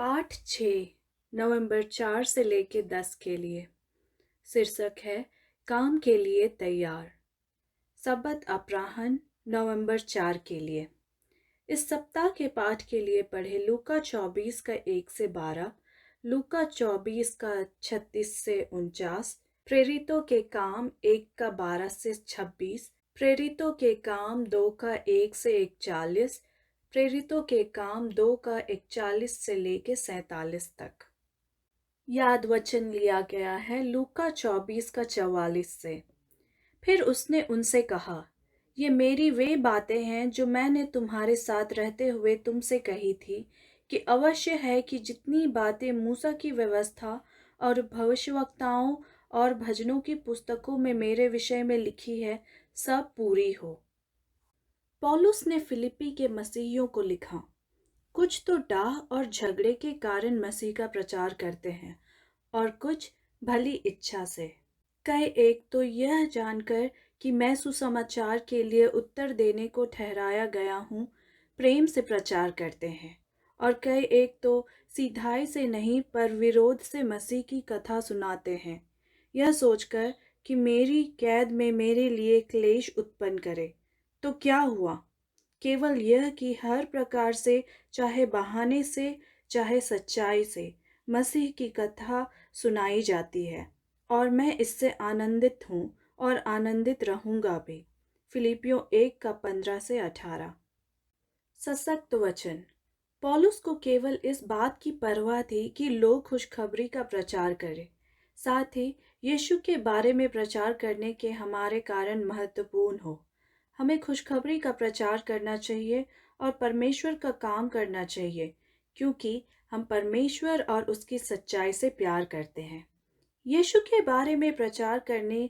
पाठ 6 नवंबर 4 से लेकर 10 के लिए। शीर्षक है काम के लिए तैयार। सबत अपराह्न नवंबर 4 के लिए। इस सप्ताह के पाठ के लिए पढ़े लूका 24 का 1 से 12, लूका 24 का 36 से 49, प्रेरितों के काम 1 का 12 से 26, प्रेरितों के काम 2 का 1 से 41, प्रेरितों के काम 2 का 41 से लेके 47 तक। याद वचन लिया गया है लूका 24 का 44 से। फिर उसने उनसे कहा, ये मेरी वे बातें हैं जो मैंने तुम्हारे साथ रहते हुए तुमसे कही थी कि अवश्य है कि जितनी बातें मूसा की व्यवस्था और भविष्यवक्ताओं और भजनों की पुस्तकों में मेरे विषय में लिखी है सब पूरी हो। पौलुस ने फिलिप्पी के मसीहियों को लिखा, कुछ तो डाह और झगड़े के कारण मसीह का प्रचार करते हैं और कुछ भली इच्छा से। कई एक तो यह जानकर कि मैं सुसमाचार के लिए उत्तर देने को ठहराया गया हूँ प्रेम से प्रचार करते हैं, और कई एक तो सीधाई से नहीं पर विरोध से मसीह की कथा सुनाते हैं, यह सोचकर कि मेरी कैद में मेरे लिए क्लेश उत्पन्न करे। तो क्या हुआ? केवल यह कि हर प्रकार से, चाहे बहाने से चाहे सच्चाई से, मसीह की कथा सुनाई जाती है, और मैं इससे आनंदित हूँ और आनंदित रहूंगा भी। फिलिपियों 1 का 15 से 18। सशक्त वचन। पौलुस को केवल इस बात की परवाह थी कि लोग खुशखबरी का प्रचार करें। साथ ही यीशु के बारे में प्रचार करने के हमारे कारण महत्वपूर्ण हो। हमें खुशखबरी का प्रचार करना चाहिए और परमेश्वर का काम करना चाहिए, क्योंकि हम परमेश्वर और उसकी सच्चाई से प्यार करते हैं। यीशु के बारे में प्रचार करने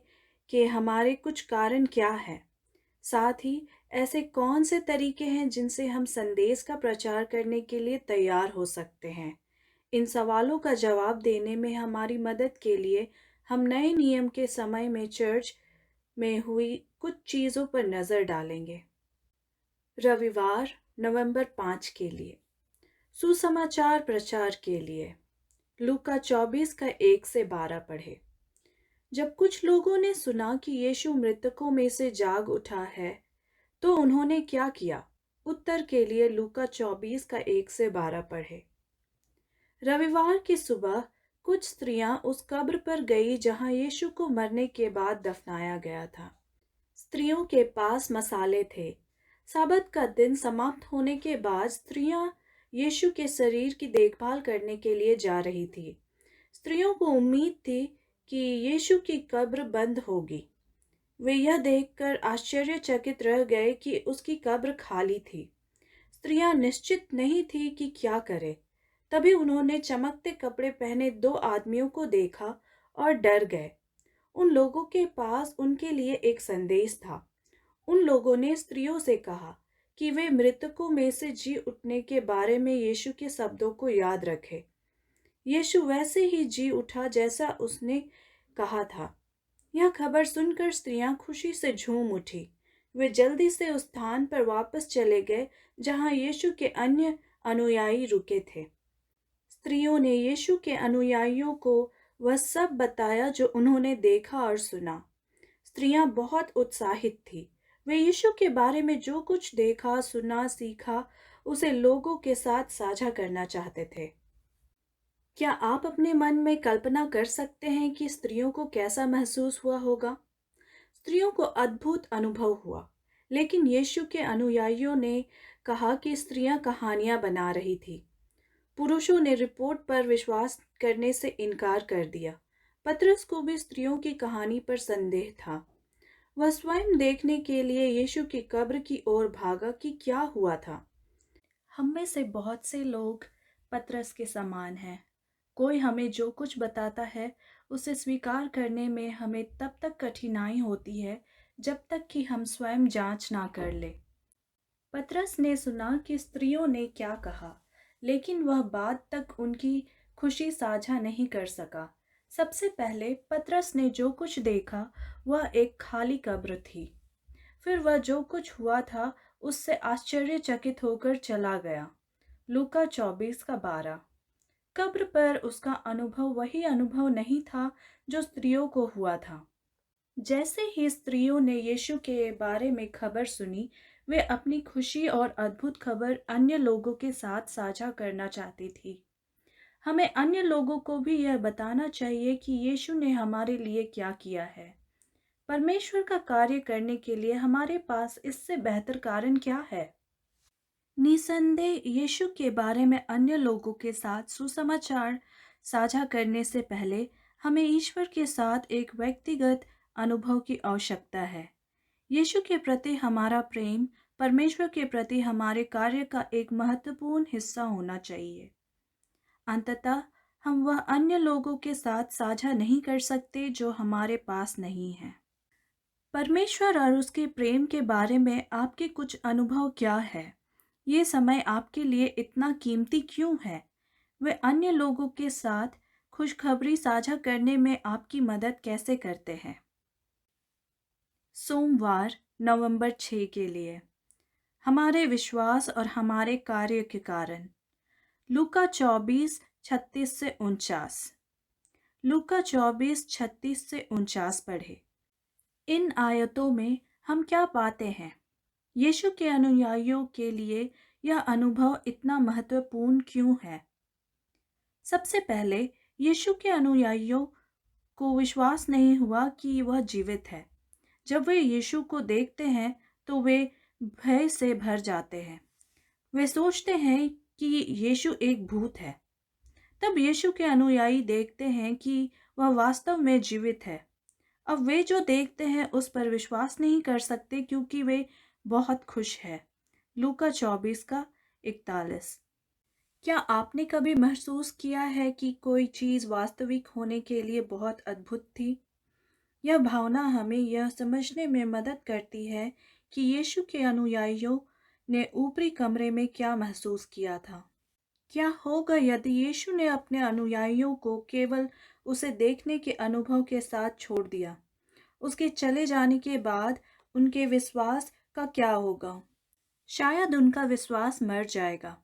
के हमारे कुछ कारण क्या हैं? साथ ही ऐसे कौन से तरीके हैं जिनसे हम संदेश का प्रचार करने के लिए तैयार हो सकते हैं? इन सवालों का जवाब देने में हमारी मदद के लिए हम नए नियम के समय में चर्च में हुई कुछ चीज़ों पर नज़र डालेंगे। रविवार नवंबर 5 के लिए। सुसमाचार प्रचार के लिए लूका 24 का 1 से 12 पढ़े। जब कुछ लोगों ने सुना कि यीशु मृतकों में से जाग उठा है, तो उन्होंने क्या किया? उत्तर के लिए लूका 24 का 1 से 12 पढ़े। रविवार की सुबह कुछ स्त्रियां उस कब्र पर गई जहां यीशु को मरने के बाद दफनाया गया था। स्त्रियों के पास मसाले थे। साबत का दिन समाप्त होने के बाद स्त्रियां यीशु के शरीर की देखभाल करने के लिए जा रही थी। स्त्रियों को उम्मीद थी कि यीशु की कब्र बंद होगी। वे यह देखकर आश्चर्यचकित रह गए कि उसकी कब्र खाली थी। स्त्रियां निश्चित नहीं थी कि क्या करें। तभी उन्होंने चमकते कपड़े पहने दो आदमियों को देखा और डर गए। उन लोगों के पास उनके लिए एक संदेश था। उन लोगों ने स्त्रियों से कहा कि वे मृतकों में से जी उठने के बारे में यीशु के शब्दों को याद रखें। यीशु वैसे ही जी उठा जैसा उसने कहा था। यह खबर सुनकर स्त्रियां खुशी से झूम उठी। वे जल्दी से उस स्थान पर वापस चले गए जहां यीशु के अन्य अनुयायी रुके थे। स्त्रियों ने यीशु के अनुयायियों को वह सब बताया जो उन्होंने देखा और सुना। स्त्रियां बहुत उत्साहित थी। वे यीशु के बारे में जो कुछ देखा, सुना, सीखा, उसे लोगों के साथ साझा करना चाहते थे। क्या आप अपने मन में कल्पना कर सकते हैं कि स्त्रियों को कैसा महसूस हुआ होगा? स्त्रियों को अद्भुत अनुभव हुआ, लेकिन यीशु के अनुयायियों ने कहा कि स्त्रियां कहानियां बना रही थी। पुरुषों ने रिपोर्ट पर विश्वास करने से इनकार कर दिया। पतरस को भी स्त्रियों की कहानी पर संदेह था। वह स्वयं देखने के लिए यीशु की कब्र की ओर भागा कि क्या हुआ था। हम में से बहुत से लोग पतरस के समान हैं। कोई हमें जो कुछ बताता है उसे स्वीकार करने में हमें तब तक कठिनाई होती है जब तक कि हम स्वयं जांच ना कर ले। पतरस ने सुना कि स्त्रियों ने क्या कहा, लेकिन वह बाद तक उनकी खुशी साझा नहीं कर सका। सबसे पहले पतरस ने जो कुछ देखा वह एक खाली कब्र थी। फिर वह जो कुछ हुआ था उससे आश्चर्यचकित होकर चला गया। लूका 24 का 12। कब्र पर उसका अनुभव वही अनुभव नहीं था जो स्त्रियों को हुआ था। जैसे ही स्त्रियों ने यीशु के बारे में खबर सुनी, वे अपनी खुशी और अद्भुत खबर अन्य लोगों के साथ साझा करना चाहती थी। हमें अन्य लोगों को भी यह बताना चाहिए कि यीशु ने हमारे लिए क्या किया है। परमेश्वर का कार्य करने के लिए हमारे पास इससे बेहतर कारण क्या है? निसंदेह यीशु के बारे में अन्य लोगों के साथ सुसमाचार साझा करने से पहले हमें ईश्वर के साथ एक व्यक्तिगत अनुभव की आवश्यकता है। यीशु के प्रति हमारा प्रेम परमेश्वर के प्रति हमारे कार्य का एक महत्वपूर्ण हिस्सा होना चाहिए। अंततः हम वह अन्य लोगों के साथ साझा नहीं कर सकते जो हमारे पास नहीं है। परमेश्वर और उसके प्रेम के बारे में आपके कुछ अनुभव क्या है? ये समय आपके लिए इतना कीमती क्यों है? वे अन्य लोगों के साथ खुशखबरी साझा करने में आपकी मदद कैसे करते हैं? सोमवार नवंबर 6 के लिए हमारे विश्वास और हमारे कार्य के कारण। लूका 24:36 से 49। लूका 24:36 से 49 पढ़े। इन आयतों में हम क्या पाते हैं? यीशु के अनुयायियों के लिए यह अनुभव इतना महत्वपूर्ण क्यों है? सबसे पहले, यीशु के अनुयायियों को विश्वास नहीं हुआ कि वह जीवित है। जब वे यीशु को देखते हैं तो वे भय से भर जाते हैं। वे सोचते हैं कि यीशु एक भूत है। तब यीशु के अनुयायी देखते हैं कि वह वास्तव में जीवित है। अब वे जो देखते हैं उस पर विश्वास नहीं कर सकते क्योंकि वे बहुत खुश हैं। लूका 24:41। क्या आपने कभी महसूस किया है कि कोई चीज़ वास्तविक होने के लिए बहुत अद्भुत थी? यह भावना हमें यह समझने में मदद करती है कि यीशु के अनुयायियों ने ऊपरी कमरे में क्या महसूस किया था। क्या होगा यदि यीशु ने अपने अनुयायियों को केवल उसे देखने के अनुभव के साथ छोड़ दिया? उसके चले जाने के बाद उनके विश्वास का क्या होगा? शायद उनका विश्वास मर जाएगा।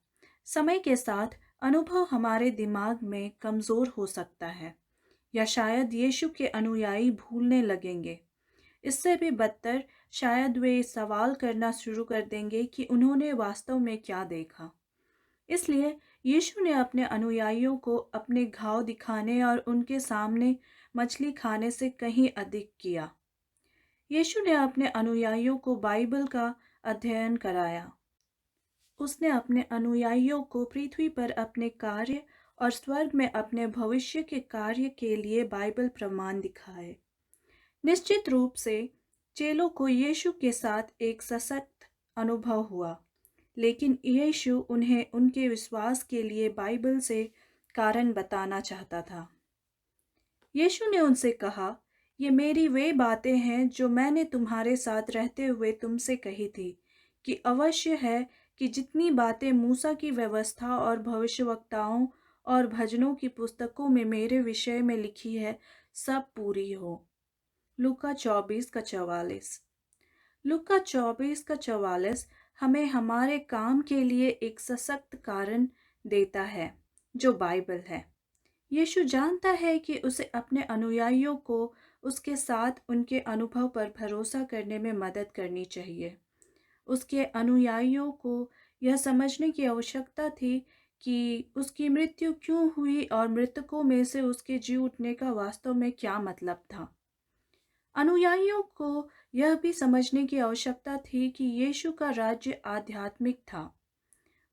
समय के साथ अनुभव हमारे दिमाग में कमज़ोर हो सकता है, या शायद यीशु के अनुयायी भूलने लगेंगे। इससे भी बदतर, शायद वे सवाल करना शुरू कर देंगे कि उन्होंने वास्तव में क्या देखा। इसलिए यीशु ने अपने अनुयायियों को अपने घाव दिखाने और उनके सामने मछली खाने से कहीं अधिक किया। यीशु ने अपने अनुयायियों को बाइबल का अध्ययन कराया। उसने अपने अनुयायियों को पृथ्वी पर अपने कार्य और स्वर्ग में अपने भविष्य के कार्य के लिए बाइबल प्रमाण दिखाए। निश्चित रूप से चेलों को यीशु के साथ एक सशक्त अनुभव हुआ, लेकिन यीशु उन्हें उनके विश्वास के लिए बाइबल से कारण बताना चाहता था। यीशु ने उनसे कहा, ये मेरी वे बातें हैं जो मैंने तुम्हारे साथ रहते हुए तुमसे कही थी, कि अवश्य है कि जितनी बातें मूसा की व्यवस्था और भविष्यवक्ताओं और भजनों की पुस्तकों में मेरे विषय में लिखी है, सब पूरी हो। लूका 24:44। लूका 24:44 हमें हमारे काम के लिए एक सशक्त कारण देता है, जो बाइबल है। यीशु जानता है कि उसे अपने अनुयायियों को उसके साथ उनके अनुभव पर भरोसा करने में मदद करनी चाहिए। उसके अनुयायियों को यह समझने की आवश्यकता थी कि उसकी मृत्यु क्यों हुई और मृतकों में से उसके जी उठने का वास्तव में क्या मतलब था। अनुयायियों को यह भी समझने की आवश्यकता थी कि यीशु का राज्य आध्यात्मिक था।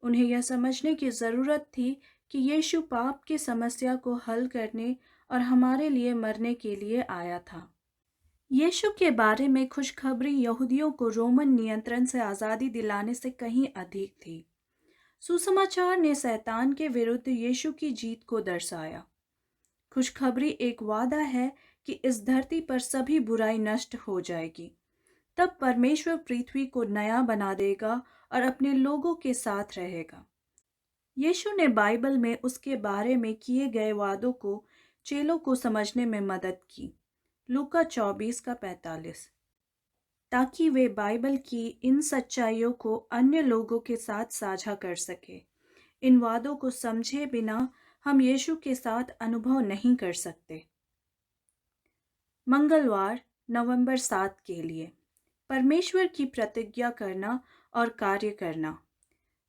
उन्हें यह समझने की ज़रूरत थी कि यीशु पाप की समस्या को हल करने और हमारे लिए मरने के लिए आया था। यीशु के बारे में खुशखबरी यहूदियों को रोमन नियंत्रण से आज़ादी दिलाने से कहीं अधिक थी। सुसमाचार ने शैतान के विरुद्ध यीशु की जीत को दर्शाया। खुशखबरी एक वादा है कि इस धरती पर सभी बुराई नष्ट हो जाएगी। तब परमेश्वर पृथ्वी को नया बना देगा और अपने लोगों के साथ रहेगा। यीशु ने बाइबल में उसके बारे में किए गए वादों को चेलों को समझने में मदद की। लूका 24:45। ताकि वे बाइबल की इन सच्चाइयों को अन्य लोगों के साथ साझा कर सके। इन वादों को समझे बिना हम यीशु के साथ अनुभव नहीं कर सकते। मंगलवार, नवंबर 7 के लिए परमेश्वर की प्रतिज्ञा करना और कार्य करना।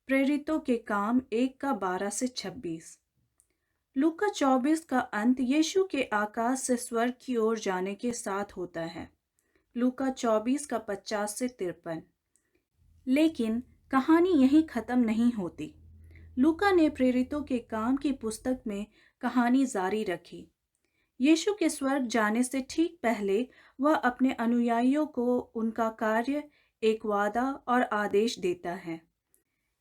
प्रेरितों के काम 1 का 12 से 26। लूका 24 का अंत यीशु के आकाश से स्वर्ग की ओर जाने के साथ होता है। लूका 24 का 50 से 53। लेकिन कहानी यहीं खत्म नहीं होती। लूका ने प्रेरितों के काम की पुस्तक में कहानी जारी रखी। यीशु के स्वर्ग जाने से ठीक पहले वह अपने अनुयायियों को उनका कार्य, एक वादा और आदेश देता है।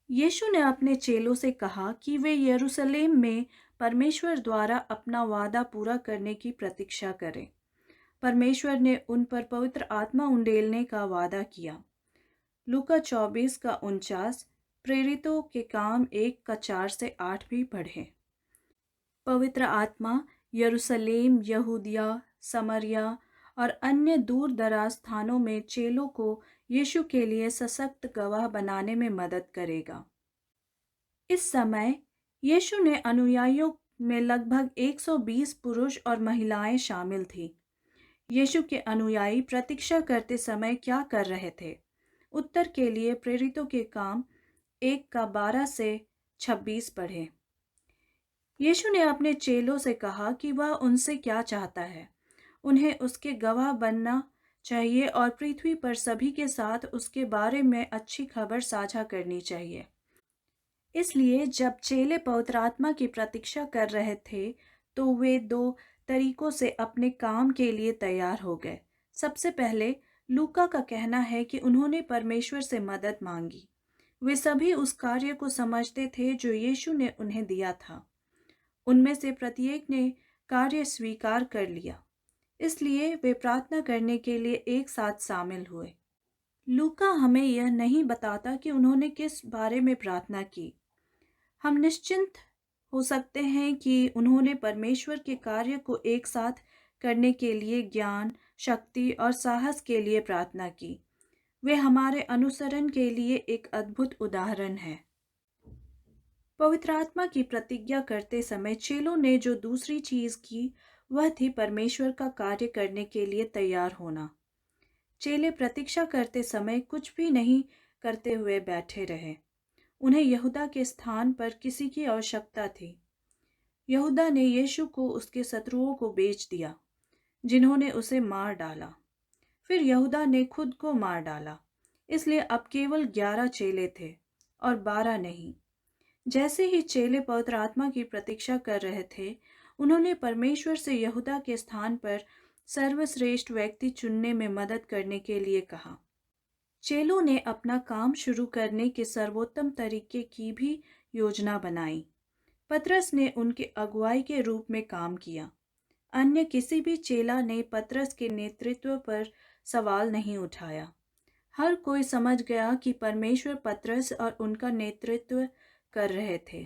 यीशु ने अपने चेलों से कहा कि वे यरूशलेम में परमेश्वर द्वारा अपना वादा पूरा करने की प्रतीक्षा करें। परमेश्वर ने उन पर पवित्र आत्मा उंडेलने का वादा किया। लूका 24 का 49, प्रेरितों के काम 1 का 4 से 8 भी पढ़ें। पवित्र आत्मा यरूशलेम, यहूदिया, समरिया और अन्य दूर दराज स्थानों में चेलों को यीशु के लिए सशक्त गवाह बनाने में मदद करेगा। इस समय यीशु ने अनुयायियों में लगभग 120 पुरुष और महिलाएं शामिल थी। यीशु के अनुयायी प्रतीक्षा करते समय क्या कर रहे थे? उत्तर के लिए प्रेरितों के काम 1 का 12 से 26 पढ़ें। यीशु ने अपने चेलों से कहा कि वह उनसे क्या चाहता है। उन्हें उसके गवाह बनना चाहिए और पृथ्वी पर सभी के साथ उसके बारे में अच्छी खबर साझा करनी चाहिए। इसलिए जब चेले पवित्र आत्मा की प्रतीक्षा कर रहे थे, तो वे 2 तरीकों से अपने काम के लिए तैयार हो गए। सबसे पहले लूका का कहना है कि उन्होंने परमेश्वर से मदद मांगी। वे सभी उस कार्य को समझते थे जो यीशु ने उन्हें दिया था। उनमें से प्रत्येक ने कार्य स्वीकार कर लिया, इसलिए वे प्रार्थना करने के लिए एक साथ शामिल हुए। लूका हमें यह नहीं बताता कि उन्होंने किस बारे में प्रार्थना की। हम निश्चिंत हो सकते हैं कि उन्होंने परमेश्वर के कार्य को एक साथ करने के लिए ज्ञान, शक्ति और साहस के लिए प्रार्थना की। वे हमारे अनुसरण के लिए एक अद्भुत उदाहरण है। पवित्र आत्मा की प्रतिज्ञा करते समय चेलों ने जो दूसरी चीज की, वह थी परमेश्वर का कार्य करने के लिए तैयार होना। चेले प्रतीक्षा करते समय कुछ भी नहीं करते हुए बैठे रहे। उन्हें यहूदा के स्थान पर किसी की आवश्यकता थी। यहूदा ने यीशु को उसके शत्रुओं को बेच दिया, जिन्होंने उसे मार डाला। फिर यहूदा ने खुद को मार डाला। इसलिए अब केवल 11 चेले थे और 12 नहीं। जैसे ही चेले पवित्र आत्मा की प्रतीक्षा कर रहे थे, उन्होंने परमेश्वर से यहूदा के स्थान पर सर्वश्रेष्ठ व्यक्ति चुनने में मदद करने के लिए कहा। चेलों ने अपना काम शुरू करने के सर्वोत्तम तरीके की भी योजना बनाई। पतरस ने उनके अगुवाई के रूप में काम किया। अन्य किसी भी चेला ने पतरस के नेतृत्व पर सवाल नहीं उठाया। हर कोई समझ गया कि परमेश्वर पतरस और उनका नेतृत्व कर रहे थे।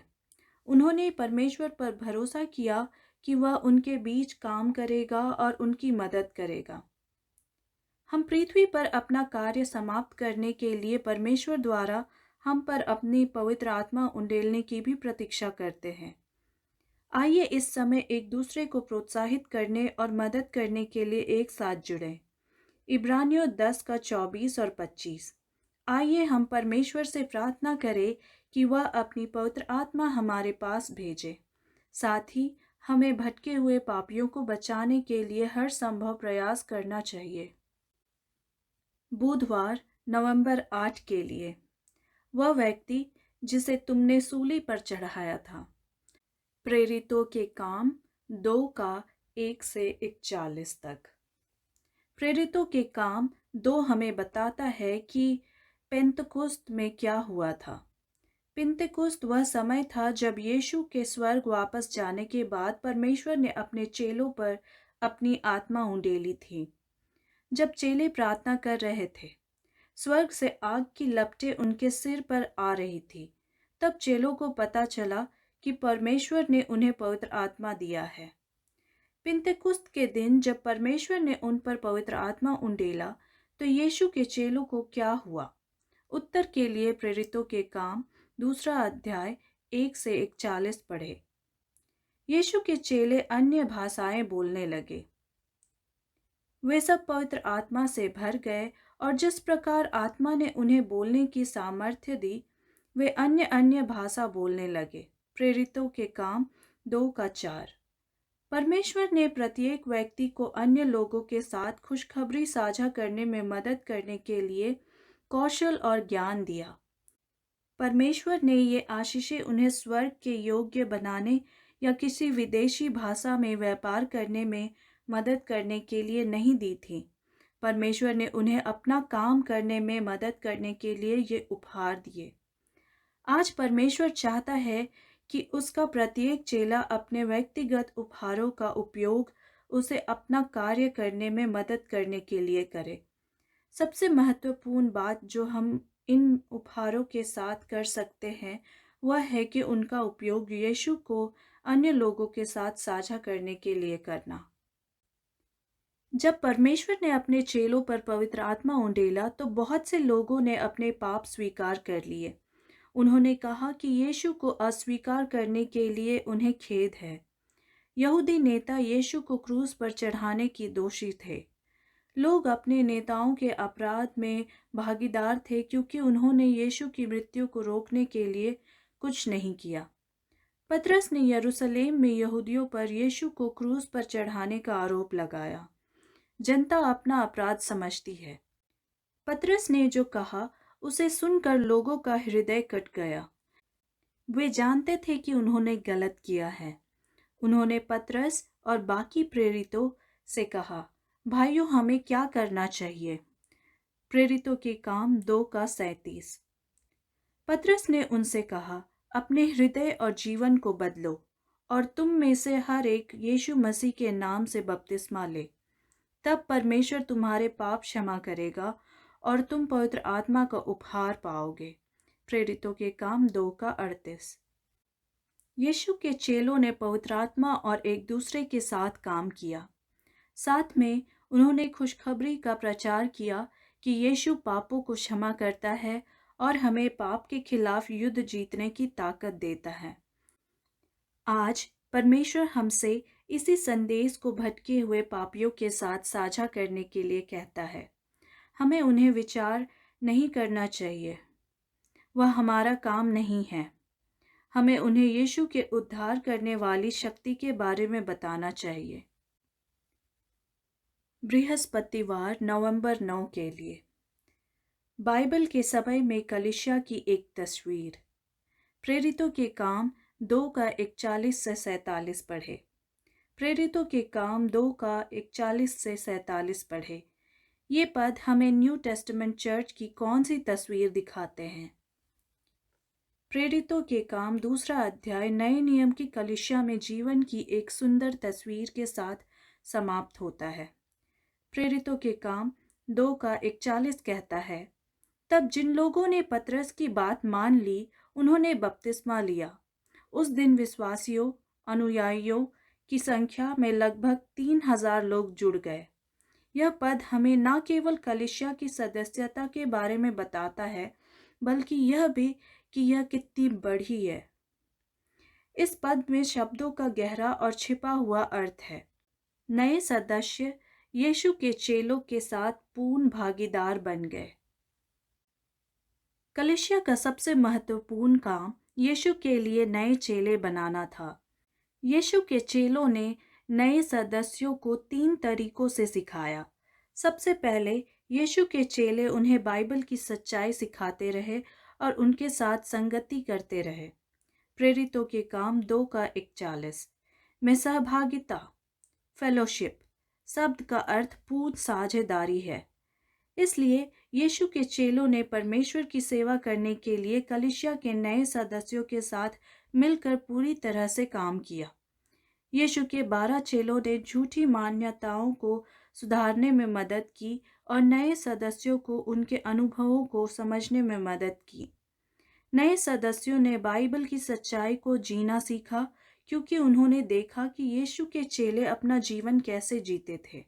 उन्होंने परमेश्वर पर भरोसा किया कि वह उनके बीच काम करेगा और उनकी मदद करेगा। हम पृथ्वी पर अपना कार्य समाप्त करने के लिए परमेश्वर द्वारा हम पर अपनी पवित्र आत्मा उंडेलने की भी प्रतीक्षा करते हैं। आइए इस समय एक दूसरे को प्रोत्साहित करने और मदद करने के लिए एक साथ जुड़ें। इब्रानियों 10 का 24 और 25। आइए हम परमेश्वर से प्रार्थना करें कि वह अपनी पवित्र आत्मा हमारे पास भेजे। साथ ही हमें भटके हुए पापियों को बचाने के लिए हर संभव प्रयास करना चाहिए। बुधवार, नवंबर 8 के लिए वह व्यक्ति जिसे तुमने सूली पर चढ़ाया था। प्रेरितों के काम 2 का 1 से 41 तक। प्रेरितों के काम 2 हमें बताता है कि पेंतकुस्त में क्या हुआ था। पेंतकुस्त वह समय था जब यीशु के स्वर्ग वापस जाने के बाद परमेश्वर ने अपने चेलों पर अपनी आत्मा उंडेली थी। जब चेले प्रार्थना कर रहे थे, स्वर्ग से आग की लपटें उनके सिर पर आ रही थी। तब चेलों को पता चला कि परमेश्वर ने उन्हें पवित्र आत्मा दिया है। पिंतेकुस्त के दिन जब परमेश्वर ने उन पर पवित्र आत्मा उंडेला, तो यीशु के चेलों को क्या हुआ? उत्तर के लिए प्रेरितों के काम 2 अध्याय 1 से 41 पढ़े। यीशु के चेले अन्य भाषाएं बोलने लगे। वे सब पवित्र आत्मा से भर गए और जिस प्रकार आत्मा ने उन्हें बोलने की सामर्थ्य दी, वे अन्य अन्य भाषा बोलने लगे। प्रेरितों के काम 2:4। परमेश्वर ने प्रत्येक व्यक्ति को अन्य लोगों के साथ खुशखबरी साझा करने में मदद करने के लिए कौशल और ज्ञान दिया। परमेश्वर ने ये आशीषें उन्हें स्वर्ग के योग्य बनाने या किसी विदेशी भाषा में व्यापार करने में मदद करने के लिए नहीं दी थी। परमेश्वर ने उन्हें अपना काम करने में मदद करने के लिए ये उपहार दिए। आज परमेश्वर चाहता है कि उसका प्रत्येक चेला अपने व्यक्तिगत उपहारों का उपयोग उसे अपना कार्य करने में मदद करने के लिए करे। सबसे महत्वपूर्ण बात जो हम इन उपहारों के साथ कर सकते हैं वह है कि उनका उपयोग यीशु को अन्य लोगों के साथ साझा करने के लिए करना। जब परमेश्वर ने अपने चेलों पर पवित्र आत्मा उंडेला तो बहुत से लोगों ने अपने पाप स्वीकार कर लिए। उन्होंने कहा कि यीशु को अस्वीकार करने के लिए उन्हें खेद है। यहूदी नेता यीशु को क्रूस पर चढ़ाने की दोषी थे। लोग अपने नेताओं के अपराध में भागीदार थे क्योंकि उन्होंने यीशु की मृत्यु को रोकने के लिए कुछ नहीं किया। पतरस ने यरूशलेम में यहूदियों पर यीशु को क्रूस पर चढ़ाने का आरोप लगाया। जनता अपना अपराध समझती है। पतरस ने जो कहा उसे सुनकर लोगों का हृदय कट गया। वे जानते थे कि उन्होंने गलत किया है। उन्होंने पतरस और बाकी प्रेरितों से कहा, भाइयों हमें क्या करना चाहिए? प्रेरितों के काम 2:37। पतरस ने उनसे कहा, अपने हृदय और जीवन को बदलो और तुम में से हर एक यीशु मसीह के नाम से बपतिस्मा ले। तब परमेश्वर तुम्हारे पाप क्षमा करेगा और तुम पवित्र आत्मा का उपहार पाओगे। प्रेरितों के काम 2:38। यीशु के चेलों ने पवित्र आत्मा और एक दूसरे के साथ काम किया। साथ में उन्होंने खुशखबरी का प्रचार किया कि यीशु पापों को क्षमा करता है और हमें पाप के खिलाफ युद्ध जीतने की ताकत देता है। आज परमेश्वर हमसे इसी संदेश को भटके हुए पापियों के साथ साझा करने के लिए कहता है। हमें उन्हें विचार नहीं करना चाहिए, वह हमारा काम नहीं है। हमें उन्हें यीशु के उद्धार करने वाली शक्ति के बारे में बताना चाहिए। बृहस्पतिवार नवंबर 9 के लिए बाइबल के समय में कलीसिया की एक तस्वीर। प्रेरितों के काम 2:41 से 47 पढ़े। प्रेरितों के काम 2:41 से 47 पढ़े। ये पद हमें न्यू टेस्टामेंट चर्च की कौन सी तस्वीर दिखाते हैं? प्रेरितों के काम 2 अध्याय नए नियम की कलीसिया में जीवन की एक सुंदर तस्वीर के साथ समाप्त होता है। प्रेरितों के काम 2:41 कहता है, तब जिन लोगों ने पतरस की बात मान ली उन्होंने बपतिस्मा लिया। उस दिन विश्वासियों अनुयायियों की संख्या में लगभग 3000 लोग जुड़ गए। यह पद हमें न केवल कलीसिया की सदस्यता के बारे में बताता है बल्कि यह भी कि यह कितनी बड़ी है। इस पद में शब्दों का गहरा और छिपा हुआ अर्थ है। नए सदस्य यीशु के चेलों के साथ पूर्ण भागीदार बन गए। कलीसिया का सबसे महत्वपूर्ण काम यीशु के लिए नए चेले बनाना था। यीशु के चेलों ने नए सदस्यों को 3 तरीकों से सिखाया। सबसे पहले यीशु के चेले उन्हें बाइबल की सच्चाई सिखाते रहे और उनके साथ संगति करते रहे। प्रेरितों के काम 2:41 में सहभागिता फेलोशिप शब्द का अर्थ पूर्ण साझेदारी है। इसलिए यीशु के चेलों ने परमेश्वर की सेवा करने के लिए कलीसिया के नए सदस्यों के साथ मिलकर पूरी तरह से काम किया। यीशु के 12 चेलों ने झूठी मान्यताओं को सुधारने में मदद की और नए सदस्यों को उनके अनुभवों को समझने में मदद की। नए सदस्यों ने बाइबल की सच्चाई को जीना सीखा क्योंकि उन्होंने देखा कि यीशु के चेले अपना जीवन कैसे जीते थे।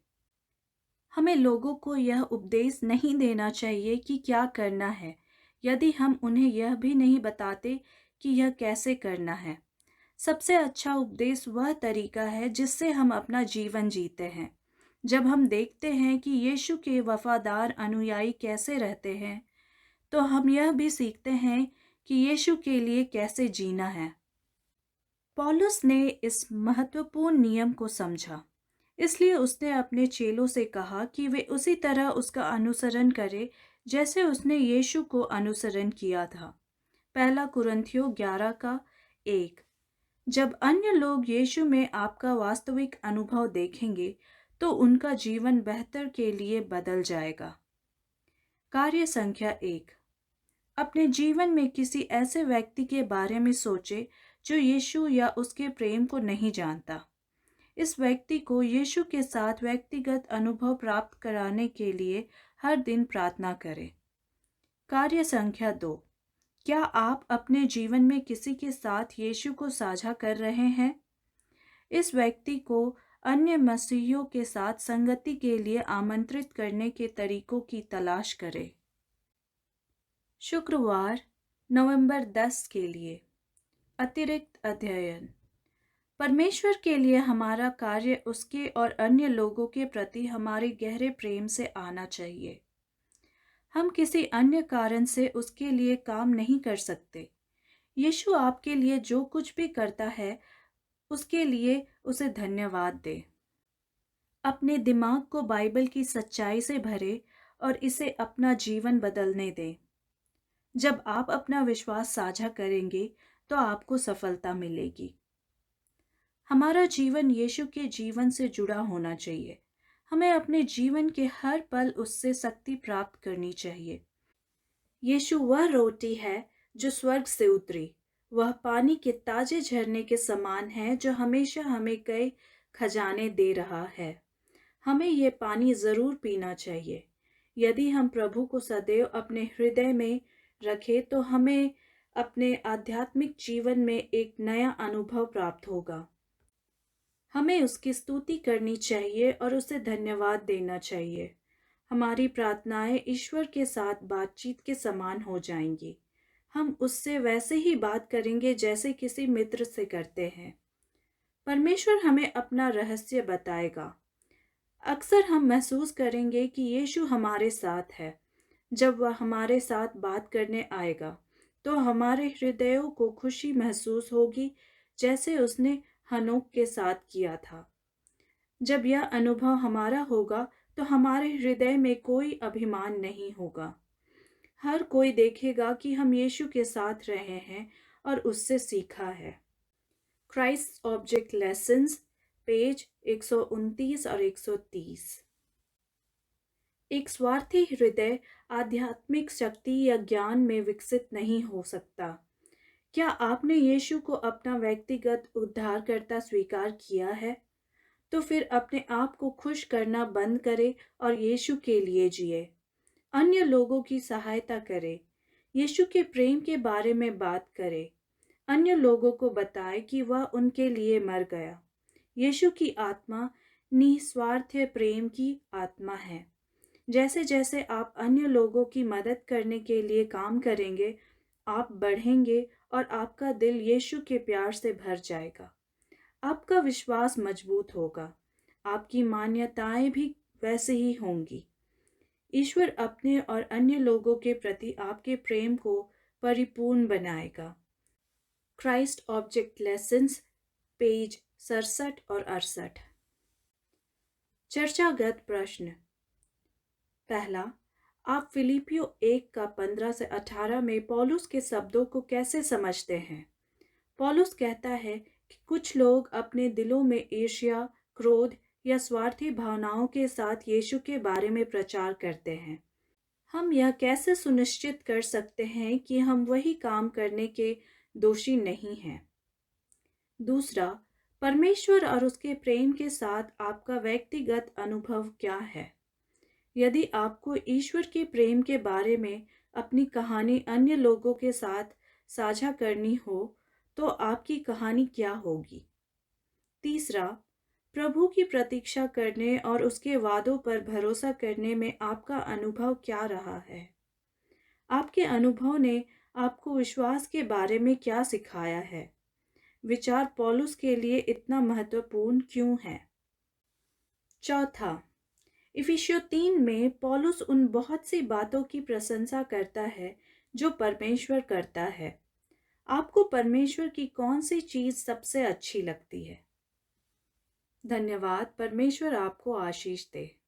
हमें लोगों को यह उपदेश नहीं देना चाहिए कि क्या करना है यदि हम उन्हें यह भी नहीं बताते कि यह कैसे करना है। सबसे अच्छा उपदेश वह तरीका है जिससे हम अपना जीवन जीते हैं। जब हम देखते हैं कि यीशु के वफादार अनुयायी कैसे रहते हैं, तो हम यह भी सीखते हैं कि यीशु के लिए कैसे जीना है। पौलुस ने इस महत्वपूर्ण नियम को समझा, इसलिए उसने अपने चेलों से कहा कि वे उसी तरह उसका अनुसरण करें जैसे उसने यीशु को अनुसरण किया था। पहला कुरिन्थियों 11 का 1। जब अन्य लोग यीशु में आपका वास्तविक अनुभव देखेंगे, तो उनका जीवन बेहतर के लिए बदल जाएगा। कार्य संख्या 1। अपने जीवन में किसी ऐसे व्यक्ति के बारे में सोचें जो यीशु या उसके प्रेम को नहीं जानता। इस व्यक्ति को यीशु के साथ व्यक्तिगत अनुभव प्राप्त कराने के लिए हर दिन प्रार्थना करें। कार्य संख्या 2। क्या आप अपने जीवन में किसी के साथ यीशु को साझा कर रहे हैं? इस व्यक्ति को अन्य मसीहियों के साथ संगति के लिए आमंत्रित करने के तरीकों की तलाश करें। शुक्रवार, नवंबर 10 के लिए अतिरिक्त अध्ययन। परमेश्वर के लिए हमारा कार्य उसके और अन्य लोगों के प्रति हमारे गहरे प्रेम से आना चाहिए। हम किसी अन्य कारण से उसके लिए काम नहीं कर सकते। यीशु आपके लिए जो कुछ भी करता है, उसके लिए उसे धन्यवाद दें। अपने दिमाग को बाइबल की सच्चाई से भरें और इसे अपना जीवन बदलने दें। जब आप अपना विश्वास साझा करेंगे, तो आपको सफलता मिलेगी। हमारा जीवन यीशु के जीवन से जुड़ा होना चाहिए। हमें अपने जीवन के हर पल उससे शक्ति प्राप्त करनी चाहिए। यीशु वह रोटी है जो स्वर्ग से उतरी। वह पानी के ताजे झरने के समान है जो हमेशा हमें कई खजाने दे रहा है। हमें यह पानी जरूर पीना चाहिए। यदि हम प्रभु को सदैव अपने हृदय में रखें, तो हमें अपने आध्यात्मिक जीवन में एक नया अनुभव प्राप्त होगा। हमें उसकी स्तुति करनी चाहिए और उसे धन्यवाद देना चाहिए। हमारी प्रार्थनाएं ईश्वर के साथ बातचीत के समान हो जाएंगी। हम उससे वैसे ही बात करेंगे जैसे किसी मित्र से करते हैं। परमेश्वर हमें अपना रहस्य बताएगा। अक्सर हम महसूस करेंगे कि यीशु हमारे साथ है। जब वह हमारे साथ बात करने आएगा, तो हमारे हृदयों को खुशी महसूस होगी, जैसे उसने हनोक के साथ किया था। जब यह अनुभव हमारा होगा, तो हमारे हृदय में कोई अभिमान नहीं होगा। हर कोई देखेगा कि हम यीशु के साथ रहे हैं और उससे सीखा है। क्राइस्ट ऑब्जेक्ट लेसन्स, पेज 129 और 130। एक स्वार्थी हृदय आध्यात्मिक शक्ति या ज्ञान में विकसित नहीं हो सकता। क्या आपने यीशु को अपना व्यक्तिगत उद्धारकर्ता स्वीकार किया है? तो फिर अपने आप को खुश करना बंद करें और यीशु के लिए जिए। अन्य लोगों की सहायता करें। यीशु के प्रेम के बारे में बात करें। अन्य लोगों को बताएं कि वह उनके लिए मर गया। यीशु की आत्मा निस्वार्थ प्रेम की आत्मा है। जैसे जैसे आप अन्य लोगों की मदद करने के लिए काम करेंगे, आप बढ़ेंगे और आपका दिल यीशु के प्यार से भर जाएगा। आपका विश्वास मजबूत होगा। आपकी मान्यताएं भी वैसे ही होंगी। ईश्वर अपने और अन्य लोगों के प्रति आपके प्रेम को परिपूर्ण बनाएगा। क्राइस्ट ऑब्जेक्ट लेसन्स, पेज 67 और 68। चर्चागत प्रश्न। पहला, आप फिलिपियो 1 का 15 से 18 में पौलुस के शब्दों को कैसे समझते हैं? पौलुस कहता है कि कुछ लोग अपने दिलों में ईर्ष्या, क्रोध या स्वार्थी भावनाओं के साथ यीशु के बारे में प्रचार करते हैं। हम यह कैसे सुनिश्चित कर सकते हैं कि हम वही काम करने के दोषी नहीं हैं? दूसरा, परमेश्वर और उसके प्रेम के साथ आपका व्यक्तिगत अनुभव क्या है? यदि आपको ईश्वर के प्रेम के बारे में अपनी कहानी अन्य लोगों के साथ साझा करनी हो, तो आपकी कहानी क्या होगी? तीसरा, प्रभु की प्रतीक्षा करने और उसके वादों पर भरोसा करने में आपका अनुभव क्या रहा है? आपके अनुभव ने आपको विश्वास के बारे में क्या सिखाया है? विचार पौलुस के लिए इतना महत्वपूर्ण क्यों है? चौथा, इफिसियों 3 में पौलुस उन बहुत सी बातों की प्रशंसा करता है जो परमेश्वर करता है। आपको परमेश्वर की कौन सी चीज सबसे अच्छी लगती है? धन्यवाद। परमेश्वर आपको आशीष दे।